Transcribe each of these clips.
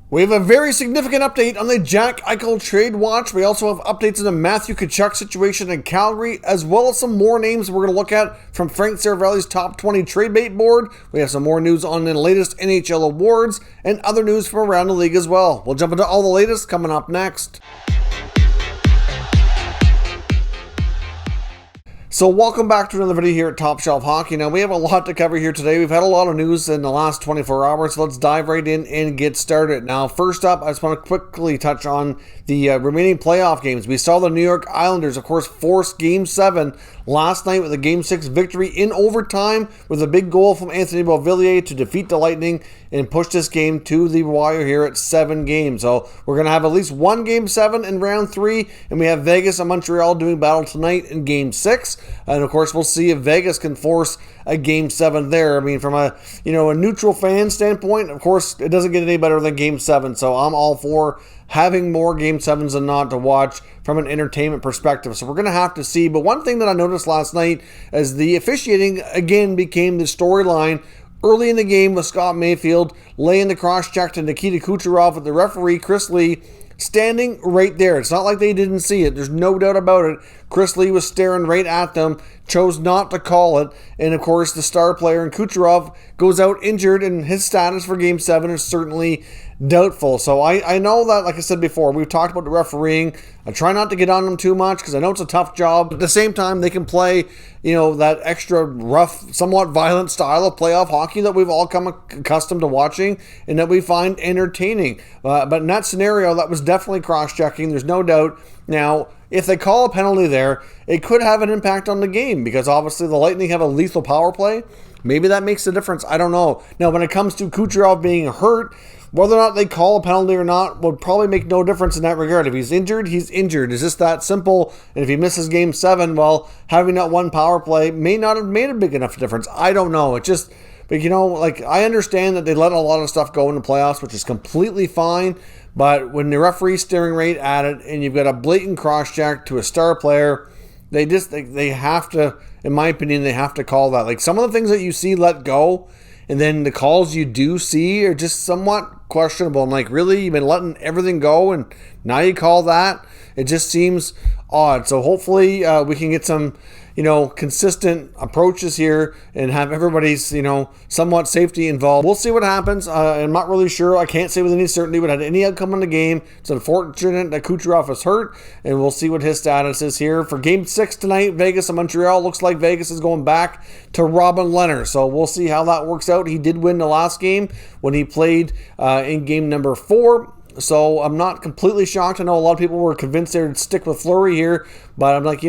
We have a very significant update on the Jack Eichel trade watch. We also have updates on the Matthew Tkachuk situation in Calgary, as well as some more names we're going to look at from Frank Saravalli's top 20 trade bait board. We have some more news on the latest NHL awards and other news from around the league as well. We'll jump into all the latest coming up next. So welcome back to another video here at Top Shelf Hockey. Now we have a lot to cover here today. We've had a lot of news in the last 24 hours, so let's dive right in and get started. Now first up, I just want to quickly touch on the remaining playoff games. We saw the New York Islanders, of course, force Game 7 last night with a Game 6 victory in overtime with a big goal from Anthony Beauvillier to defeat the Lightning and push this game to the wire here at 7 games. So we're going to have at least one Game 7 in round 3, and we have Vegas and Montreal doing battle tonight in Game 6. And of course, we'll see if Vegas can force a Game 7 there. I mean, from a neutral fan standpoint, of course, it doesn't get any better than Game 7. So I'm all for having more Game 7s than not to watch from an entertainment perspective. So we're going to have to see. But one thing that I noticed last night is the officiating again became the storyline early in the game with Scott Mayfield laying the cross-check to Nikita Kucherov with the referee, Chris Lee, standing right there. It's not like they didn't see it. There's no doubt about it. Chris Lee was staring right at them, chose not to call it, and of course the star player in Kucherov goes out injured, and his status for Game 7 is certainly doubtful. So I know that, like I said before, we've talked about the refereeing. I try not to get on them too much because I know it's a tough job. At the same time, they can play, that extra rough, somewhat violent style of playoff hockey that we've all come accustomed to watching and that we find entertaining. But in that scenario, that was definitely cross-checking. There's no doubt. Now, if they call a penalty there, it could have an impact on the game because obviously the Lightning have a lethal power play. Maybe that makes a difference. I don't know. Now, when it comes to Kucherov being hurt, whether or not they call a penalty or not would probably make no difference in that regard. If he's injured, he's injured. It's just that simple. And if he misses Game 7, well, having that one power play may not have made a big enough difference. I don't know. But I understand that they let a lot of stuff go in the playoffs, which is completely fine. But when the referee's staring right at it and you've got a blatant cross-check to a star player, they have to, in my opinion, they have to call that. Like some of the things that you see let go, and then the calls you do see are just somewhat questionable. I'm like, really? You've been letting everything go and now you call that? It just seems odd. So hopefully we can get some, consistent approaches here and have everybody's, somewhat safety involved. We'll see what happens. I'm not really sure. I can't say with any certainty what had any outcome in the game. It's unfortunate that Kucherov is hurt, and we'll see what his status is here. For Game 6 tonight, Vegas and Montreal. Looks like Vegas is going back to Robin Lehner. So we'll see how that works out. He did win the last game when he played in game number 4. So I'm not completely shocked. I know a lot of people were convinced they would stick with Fleury here, but I'm like,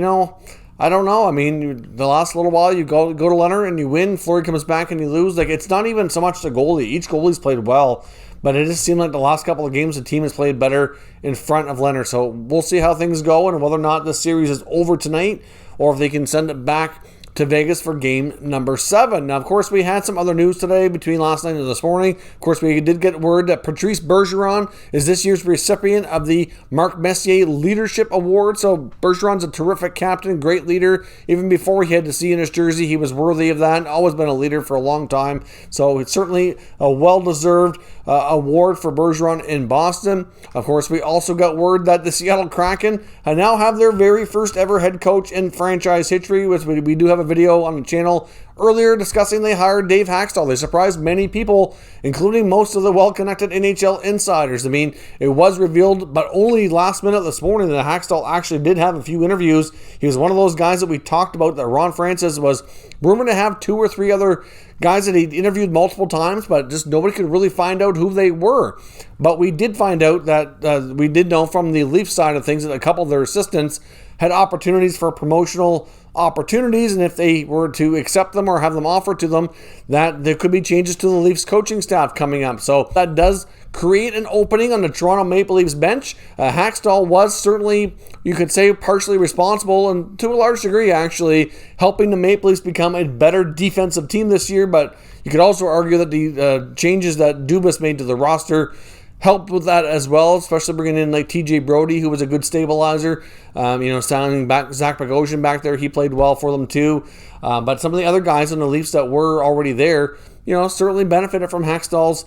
I don't know. I mean, the last little while you go to Lehner and you win. Fleury comes back and you lose. Like, it's not even so much the goalie. Each goalie's played well, but it just seemed like the last couple of games the team has played better in front of Lehner. So we'll see how things go and whether or not this series is over tonight or if they can send it back to Vegas for game number 7. Now, of course, we had some other news today between last night and this morning. Of course, we did get word that Patrice Bergeron is this year's recipient of the Mark Messier Leadership Award. So Bergeron's a terrific captain, great leader. Even before he had the C in his jersey, he was worthy of that. Always been a leader for a long time. So it's certainly a well-deserved award for Bergeron in Boston. Of course, we also got word that the Seattle Kraken now have their very first ever head coach in franchise history, which we do have a video on the channel earlier discussing they hired Dave Hakstol. They surprised many people, including most of the well-connected NHL insiders. I mean, it was revealed, but only last minute this morning that Hakstol actually did have a few interviews. He was one of those guys that we talked about that Ron Francis was rumored to have 2 or 3 other guys that he'd interviewed multiple times, but just nobody could really find out who they were. But we did find out that we did know from the Leafs side of things that a couple of their assistants had opportunities for promotional opportunities, and if they were to accept them or have them offered to them, that there could be changes to the Leafs coaching staff coming up. So that does create an opening on the Toronto Maple Leafs bench. Hakstol was certainly, you could say, partially responsible, and to a large degree actually, helping the Maple Leafs become a better defensive team this year, but you could also argue that the changes that Dubas made to the roster helped with that as well, especially bringing in like TJ Brody, who was a good stabilizer. Signing back Zach Bogosian back there, he played well for them too. But some of the other guys on the Leafs that were already there, certainly benefited from Hakstol's,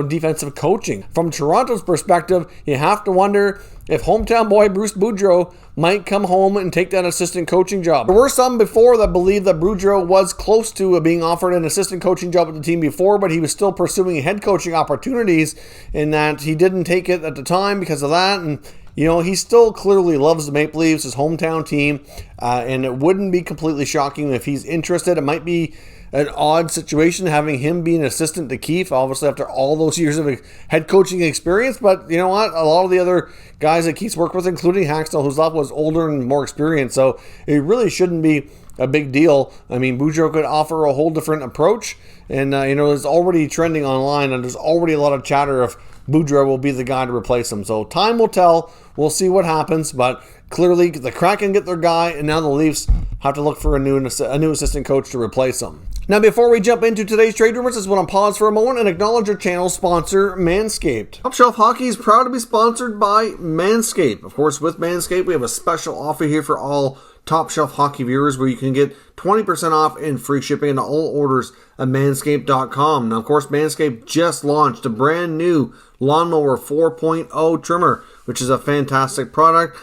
defensive coaching. From Toronto's perspective, you have to wonder if hometown boy Bruce Boudreau might come home and take that assistant coaching job. There were some before that believed that Boudreau was close to being offered an assistant coaching job with the team before, but he was still pursuing head coaching opportunities, and that he didn't take it at the time because of that. And he still clearly loves the Maple Leafs, his hometown team, and it wouldn't be completely shocking if he's interested. It might be an odd situation having him be an assistant to Keefe, obviously after all those years of head coaching experience. But you know what? A lot of the other guys that Keefe's worked with, including Hakstol, who's was older and more experienced, so it really shouldn't be a big deal. I mean, Boudreau could offer a whole different approach, and it's already trending online, and there's already a lot of chatter if Boudreau will be the guy to replace him. So time will tell. We'll see what happens, but clearly the Kraken get their guy, and now the Leafs have to look for a new assistant coach to replace him. Now, before we jump into today's trade rumors, I just want to pause for a moment and acknowledge our channel sponsor, Manscaped. Top Shelf Hockey is proud to be sponsored by Manscaped. Of course, with Manscaped, we have a special offer here for all Top Shelf Hockey viewers where you can get 20% off and free shipping into all orders at manscaped.com. Now, of course, Manscaped just launched a brand new Lawnmower 4.0 trimmer, which is a fantastic product.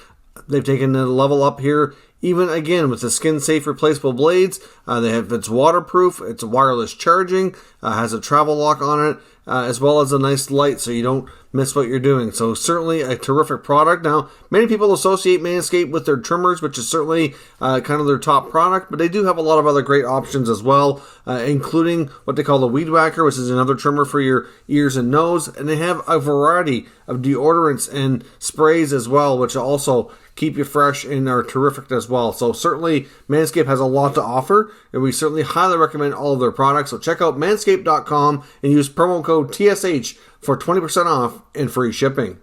They've taken the level up here, even again with the skin-safe replaceable blades. It's waterproof, it's wireless charging, has a travel lock on it, as well as a nice light so you don't miss what you're doing. So certainly a terrific product. Now, many people associate Manscaped with their trimmers, which is certainly kind of their top product, but they do have a lot of other great options as well, including what they call the Weed Whacker, which is another trimmer for your ears and nose. And they have a variety of deodorants and sprays as well, which also keep you fresh and are terrific as well. So certainly Manscaped has a lot to offer, and we certainly highly recommend all of their products. So check out manscaped.com and use promo code TSH for 20% off and free shipping.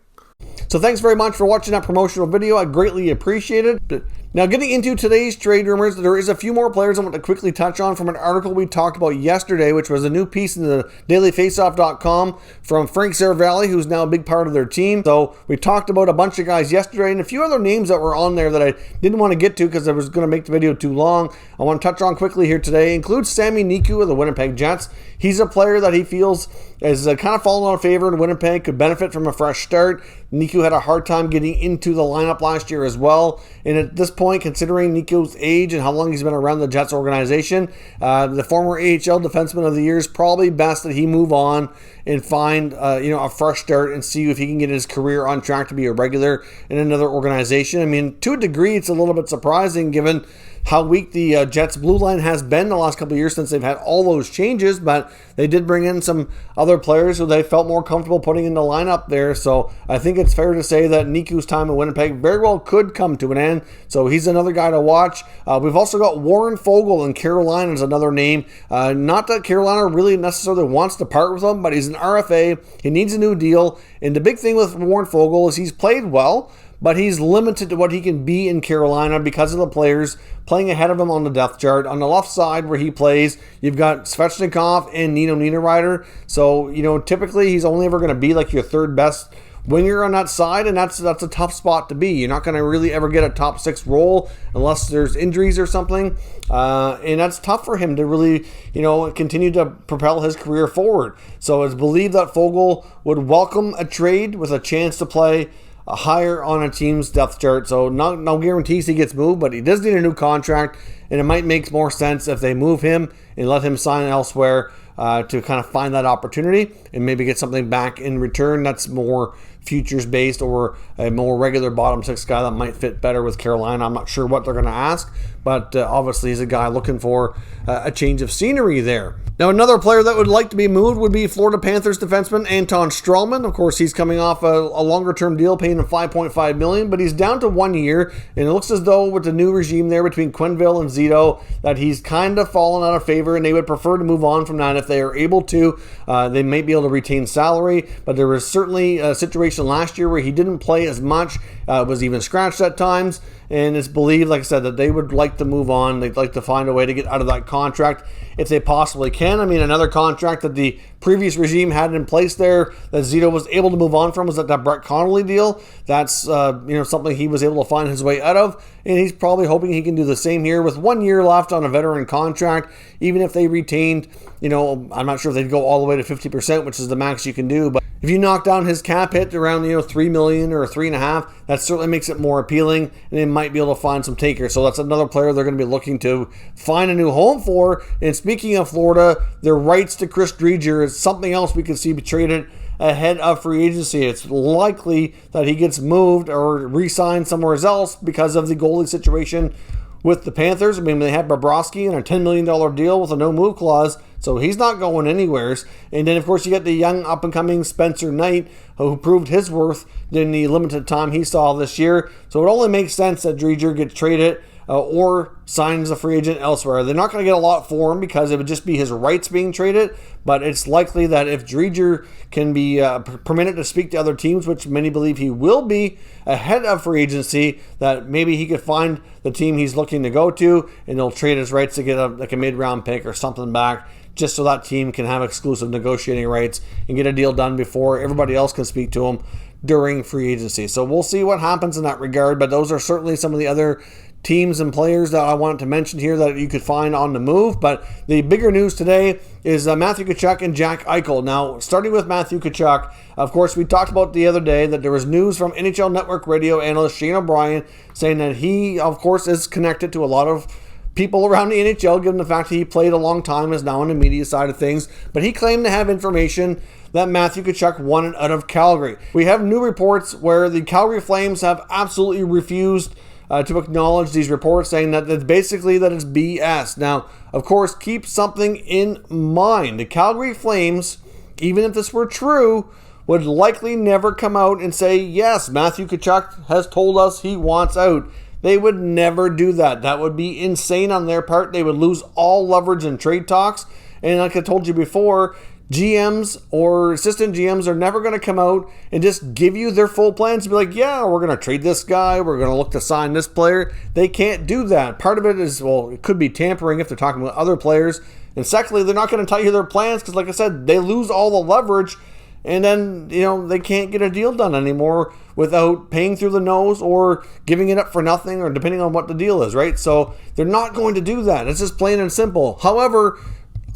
So thanks very much for watching that promotional video. I greatly appreciate it. Now, getting into today's trade rumors, there is a few more players I want to quickly touch on from an article we talked about yesterday, which was a new piece in the dailyfaceoff.com from Frank Saravalli, who's now a big part of their team. So we talked about a bunch of guys yesterday and a few other names that were on there that I didn't want to get to because I was going to make the video too long. I want to touch on quickly here today. Includes Sami Niku of the Winnipeg Jets. He's a player that he feels has kind of fallen out of favor in Winnipeg, could benefit from a fresh start. Niku had a hard time getting into the lineup last year as well. And at this point, considering Niku's age and how long he's been around the Jets organization, the former AHL Defenseman of the Year is probably best that he move on and find a fresh start and see if he can get his career on track to be a regular in another organization. I mean, to a degree, it's a little bit surprising given how weak the Jets blue line has been the last couple of years since they've had all those changes, but they did bring in some other players who they felt more comfortable putting in the lineup there. So I think it's fair to say that Niku's time in Winnipeg very well could come to an end. So he's another guy to watch. We've also got Warren Foegele in Carolina is another name. Not that Carolina really necessarily wants to part with him, but he's an RFA. He needs a new deal. And the big thing with Warren Foegele is he's played well, but he's limited to what he can be in Carolina because of the players playing ahead of him on the depth chart. On the left side where he plays, you've got Svechnikov and Nino Niederreiter. So, typically he's only ever going to be like your third best winger on that side, and that's a tough spot to be. You're not going to really ever get a top six role unless there's injuries or something. And that's tough for him to really, continue to propel his career forward. So it's believed that Foegele would welcome a trade with a chance to play higher on a team's depth chart. So no guarantees he gets moved, but he does need a new contract, and it might make more sense if they move him and let him sign elsewhere to kind of find that opportunity and maybe get something back in return that's more futures based or a more regular bottom six guy that might fit better with Carolina. I'm not sure what they're going to ask, but obviously he's a guy looking for a change of scenery there. Now, another player that would like to be moved would be Florida Panthers defenseman Anton Stralman. Of course, he's coming off a longer-term deal paying him $5.5 million, but he's down to 1 year, and it looks as though with the new regime there between Quenneville and Zito that he's kind of fallen out of favor, and they would prefer to move on from that if they are able to. They may be able to retain salary, but there was certainly a situation last year where he didn't play as much, was even scratched at times, and it's believed, like I said, that they would like to move on. They'd like to find a way to get out of that contract if they possibly can. I mean, another contract that the previous regime had in place there that Zito was able to move on from was that Brett Connolly deal. That's something he was able to find his way out of, and he's probably hoping he can do the same here with 1 year left on a veteran contract. Even if they retained, I'm not sure if they'd go all the way to 50%, which is the max you can do, but if you knock down his cap hit around $3 million or $3.5 million, that certainly makes it more appealing, and they might be able to find some takers. So that's another player they're going to be looking to find a new home for. And speaking of Florida, their rights to Chris Driedger is something else we could see be traded ahead of free agency. It's likely that he gets moved or re-signed somewhere else because of the goalie situation with the Panthers. I mean, they had Bobrovsky in a $10 million deal with a no-move clause, so he's not going anywhere. And then, of course, you get the young up-and-coming Spencer Knight, who proved his worth in the limited time he saw this year. So it only makes sense that Driedger gets traded or signs a free agent elsewhere. They're not going to get a lot for him because it would just be his rights being traded, but it's likely that if Driedger can be permitted to speak to other teams, which many believe he will be ahead of free agency, that maybe he could find the team he's looking to go to, and they'll trade his rights to get a mid-round pick or something back, just so that team can have exclusive negotiating rights and get a deal done before everybody else can speak to him during free agency. So we'll see what happens in that regard, but those are certainly some of the other teams and players that I wanted to mention here that you could find on the move. But the bigger news today is Matthew Tkachuk and Jack Eichel. Now, starting with Matthew Tkachuk, of course, we talked about the other day that there was news from NHL Network radio analyst Shane O'Brien saying that he, of course, is connected to a lot of people around the NHL, given the fact that he played a long time, is now on the media side of things. But he claimed to have information that Matthew Tkachuk wanted out of Calgary. We have new reports where the Calgary Flames have absolutely refused to acknowledge these reports, saying that it's BS. Now, of course, keep something in mind. The Calgary Flames, even if this were true, would likely never come out and say, yes, Matthew Tkachuk has told us he wants out. They would never do that. That would be insane on their part. They would lose all leverage in trade talks. And like I told you before, GMs or assistant GMs are never going to come out and just give you their full plans and be like, yeah, we're going to trade this guy, we're going to look to sign this player. They can't do that. Part of it is, well, it could be tampering if they're talking about other players. And secondly, they're not going to tell you their plans because, like I said, they lose all the leverage, and then, they can't get a deal done anymore without paying through the nose or giving it up for nothing, or depending on what the deal is, right? So they're not going to do that. It's just plain and simple. However,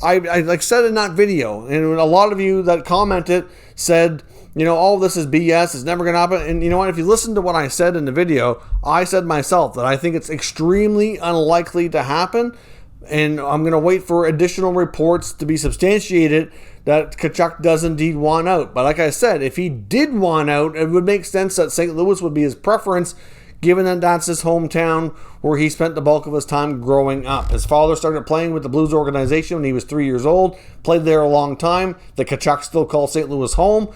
I like said in that video, and a lot of you that commented said, all this is BS, it's never going to happen. And you know what? If you listen to what I said in the video, I said myself that I think it's extremely unlikely to happen, and I'm going to wait for additional reports to be substantiated that Tkachuk does indeed want out. But like I said, if he did want out, it would make sense that St. Louis would be his preference, given that that's his hometown where he spent the bulk of his time growing up. His father started playing with the Blues organization when he was 3 years old, played there a long time. The Tkachuk still call St. Louis home.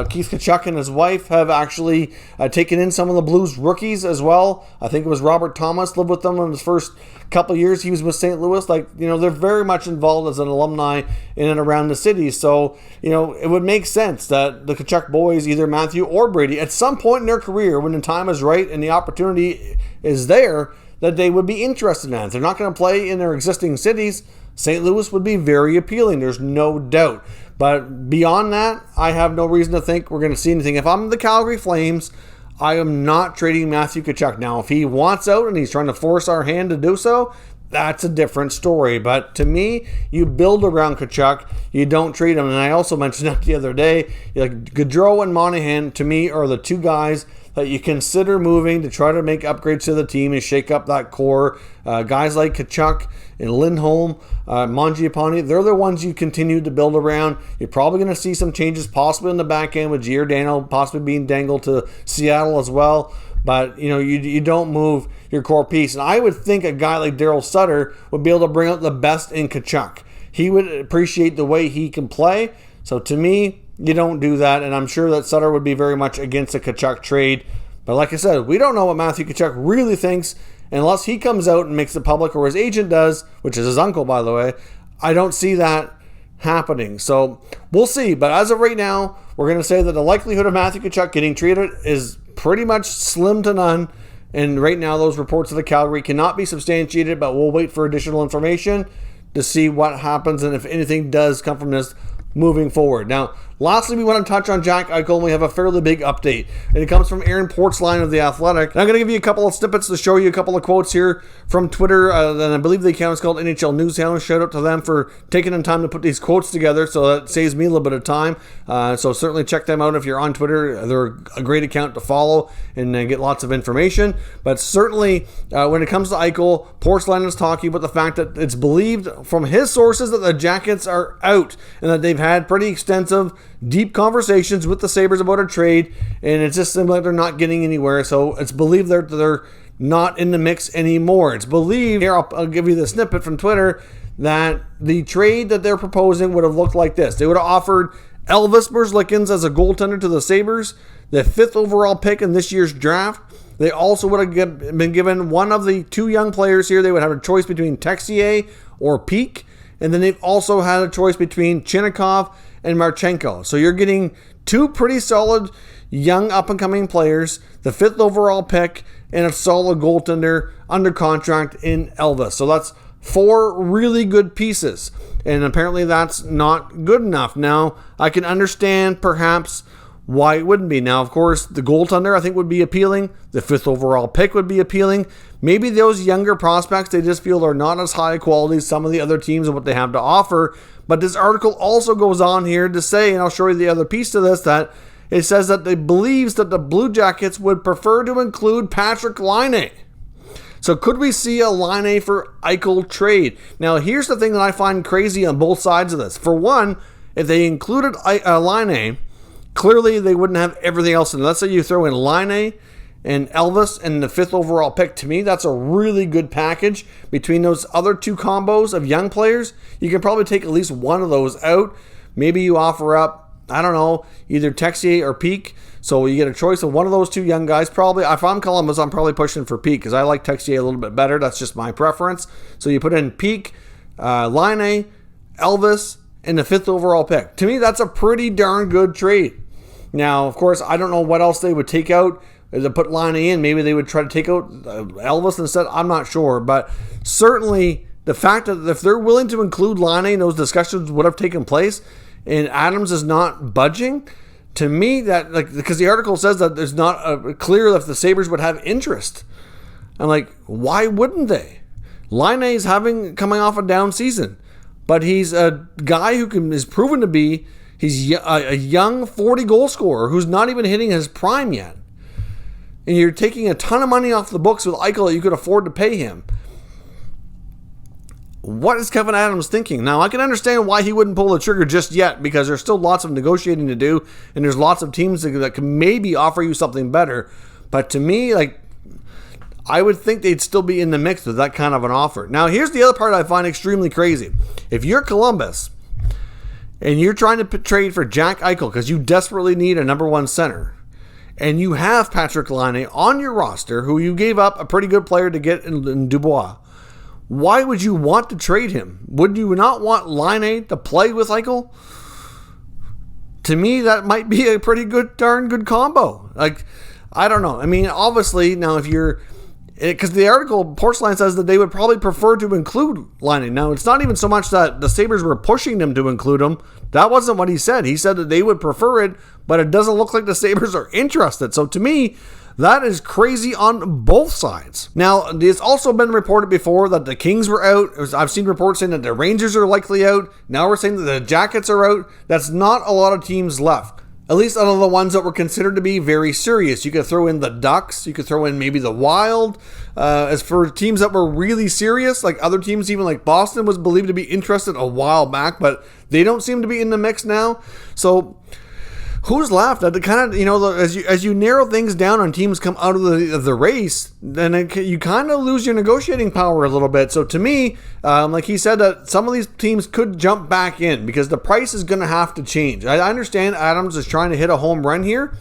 Keith Tkachuk and his wife have actually taken in some of the Blues rookies as well. I think it was Robert Thomas lived with them in his first couple of years he was with St. Louis. They're very much involved as an alumni in and around the city. So, it would make sense that the Tkachuk boys, either Matthew or Brady, at some point in their career, when the time is right and the opportunity is there, that they would be interested in that. If they're not going to play in their existing cities, St. Louis would be very appealing. There's no doubt. But beyond that, I have no reason to think we're going to see anything. If I'm the Calgary Flames, I am not trading Matthew Tkachuk. Now, if he wants out and he's trying to force our hand to do so, that's a different story. But to me, you build around Tkachuk, you don't trade him. And I also mentioned that the other day, Boudreau and Monahan, to me, are the two guys that you consider moving to try to make upgrades to the team and shake up that core. Guys like Tkachuk and Lindholm, Mangiapane, they're the ones you continue to build around. You're probably going to see some changes possibly in the back end with Giordano possibly being dangled to Seattle as well. But, you don't move your core piece. And I would think a guy like Daryl Sutter would be able to bring out the best in Tkachuk. He would appreciate the way he can play. So to me, you don't do that, and I'm sure that Sutter would be very much against a Tkachuk trade. But like I said, we don't know what Matthew Tkachuk really thinks unless he comes out and makes it public, or his agent does, which is his uncle, by the way. I don't see that happening. So we'll see. But as of right now, we're going to say that the likelihood of Matthew Tkachuk getting traded is pretty much slim to none. And right now, those reports of the Calgary cannot be substantiated, but we'll wait for additional information to see what happens and if anything does come from this moving forward. Now, lastly, we want to touch on Jack Eichel, and we have a fairly big update. And it comes from Aaron Portzline of The Athletic. And I'm going to give you a couple of snippets to show you a couple of quotes here from Twitter. And I believe the account is called NHL News and NHL. Shout out to them for taking the time to put these quotes together, so that saves me a little bit of time. So certainly check them out if you're on Twitter. They're a great account to follow and get lots of information. But certainly, when it comes to Eichel, Portzline is talking about the fact that it's believed from his sources that the Jackets are out and that they've had pretty extensive, deep conversations with the Sabres about a trade, and it's just seems like they're not getting anywhere. So it's believed they're not in the mix anymore. It's believed, here I'll give you the snippet from Twitter, that the trade that they're proposing would have looked like this. They would have offered Elvis Merzlikins as a goaltender to the Sabres, the 5th overall pick in this year's draft. They also would have been given one of the 2 young players here. They would have a choice between Texier or Peak. And then they've also had a choice between Chinnikov and Marchenko. So you're getting 2 pretty solid young up-and-coming players, the 5th overall pick, and a solid goaltender under contract in Elvis. So that's 4 really good pieces. And apparently that's not good enough. Now, I can understand perhaps why it wouldn't be. Now, of course, the goaltender I think would be appealing. The 5th overall pick would be appealing. Maybe those younger prospects they just feel are not as high quality as some of the other teams and what they have to offer. But this article also goes on here to say, and I'll show you the other piece to this, that it says that it believes that the Blue Jackets would prefer to include Patrik Laine. So could we see a Laine for Eichel trade? Now, here's the thing that I find crazy on both sides of this. For one, if they included Laine, clearly they wouldn't have everything else in. Let's say you throw in Laine and Elvis and the 5th overall pick. To me, that's a really good package. Between those other 2 combos of young players, you can probably take at least one of those out. Maybe you offer up, I don't know, either Texier or Peak. So you get a choice of one of those 2 young guys. Probably, if I'm Columbus, I'm probably pushing for Peak because I like Texier a little bit better. That's just my preference. So you put in Peak, Laine, Elvis, and the 5th overall pick. To me, that's a pretty darn good trade. Now, of course, I don't know what else they would take out to put Laine in. Maybe they would try to take out Elvis instead. I'm not sure. But certainly the fact that if they're willing to include Laine, those discussions would have taken place, and Adams is not budging, to me, that, like, because the article says that there's not clear if the Sabres would have interest. I'm like, why wouldn't they? Laine is coming off a down season, but he's a guy who is proven to be, he's a young 40 goal scorer who's not even hitting his prime yet. And you're taking a ton of money off the books with Eichel that you could afford to pay him. What is Kevin Adams thinking? Now, I can understand why he wouldn't pull the trigger just yet, because there's still lots of negotiating to do, and there's lots of teams that can maybe offer you something better. But to me, like, I would think they'd still be in the mix with that kind of an offer. Now, here's the other part I find extremely crazy. If you're Columbus and you're trying to trade for Jack Eichel because you desperately need a number 1 center, and you have Patrik Laine on your roster, who you gave up a pretty good player to get in Dubois, why would you want to trade him? Would you not want Laine to play with Eichel? To me, that might be a pretty darn good combo. Like, I don't know. I mean, obviously, now if you're, because the article, Portzline says that they would probably prefer to include Laine. Now, it's not even so much that the Sabres were pushing them to include him. That wasn't what he said. He said that they would prefer it, but it doesn't look like the Sabres are interested. So to me, that is crazy on both sides. Now, it's also been reported before that the Kings were out. I've seen reports saying that the Rangers are likely out. Now we're saying that the Jackets are out. That's not a lot of teams left. At least out of the ones that were considered to be very serious. You could throw in the Ducks. You could throw in maybe the Wild. As for teams that were really serious, like other teams, even like Boston was believed to be interested a while back, but they don't seem to be in the mix now. So who's left? Kind of, as you narrow things down on teams come out of the race, then you kind of lose your negotiating power a little bit. So to me, like he said, that some of these teams could jump back in because the price is going to have to change. I understand Adams is trying to hit a home run here,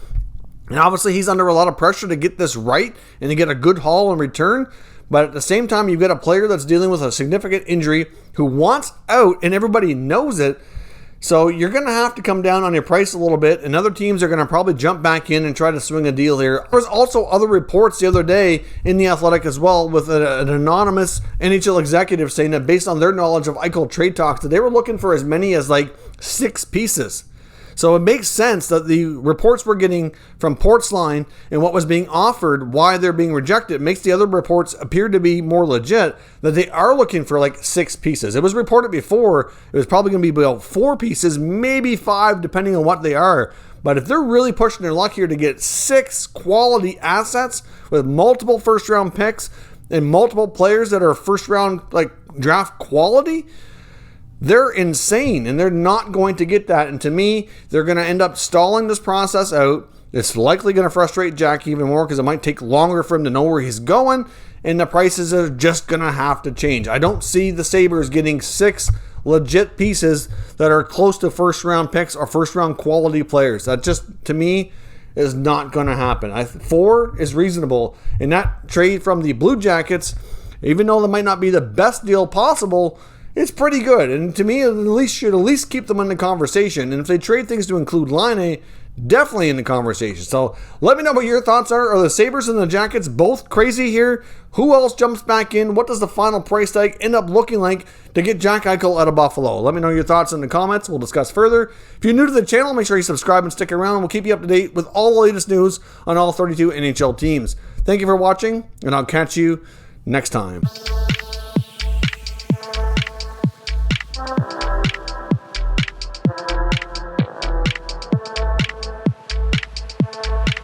and obviously he's under a lot of pressure to get this right and to get a good haul in return. But at the same time, you've got a player that's dealing with a significant injury who wants out, and everybody knows it. So you're going to have to come down on your price a little bit, and other teams are going to probably jump back in and try to swing a deal here. There's also other reports the other day in The Athletic as well, with an anonymous NHL executive saying that based on their knowledge of Eichel Trade Talks, that they were looking for as many as like 6 pieces. So it makes sense that the reports we're getting from Portsline and what was being offered, why they're being rejected, makes the other reports appear to be more legit, that they are looking for like 6 pieces. It was reported before it was probably going to be about 4 pieces, maybe 5, depending on what they are. But if they're really pushing their luck here to get 6 quality assets with multiple first-round picks and multiple players that are first-round like draft quality, they're insane, and they're not going to get that. And to me, they're going to end up stalling this process out. It's likely going to frustrate Jack even more because it might take longer for him to know where he's going, and the prices are just going to have to change. I don't see the Sabres getting 6 legit pieces that are close to first-round picks or first-round quality players. That just, to me, is not going to happen. 4 is reasonable. And that trade from the Blue Jackets, even though it might not be the best deal possible, it's pretty good, and to me, should at least keep them in the conversation. And if they trade things to include Laine, definitely in the conversation. So let me know what your thoughts are. Are the Sabres and the Jackets both crazy here? Who else jumps back in? What does the final price tag end up looking like to get Jack Eichel out of Buffalo? Let me know your thoughts in the comments. We'll discuss further. If you're new to the channel, make sure you subscribe and stick around. We'll keep you up to date with all the latest news on all 32 NHL teams. Thank you for watching, and I'll catch you next time.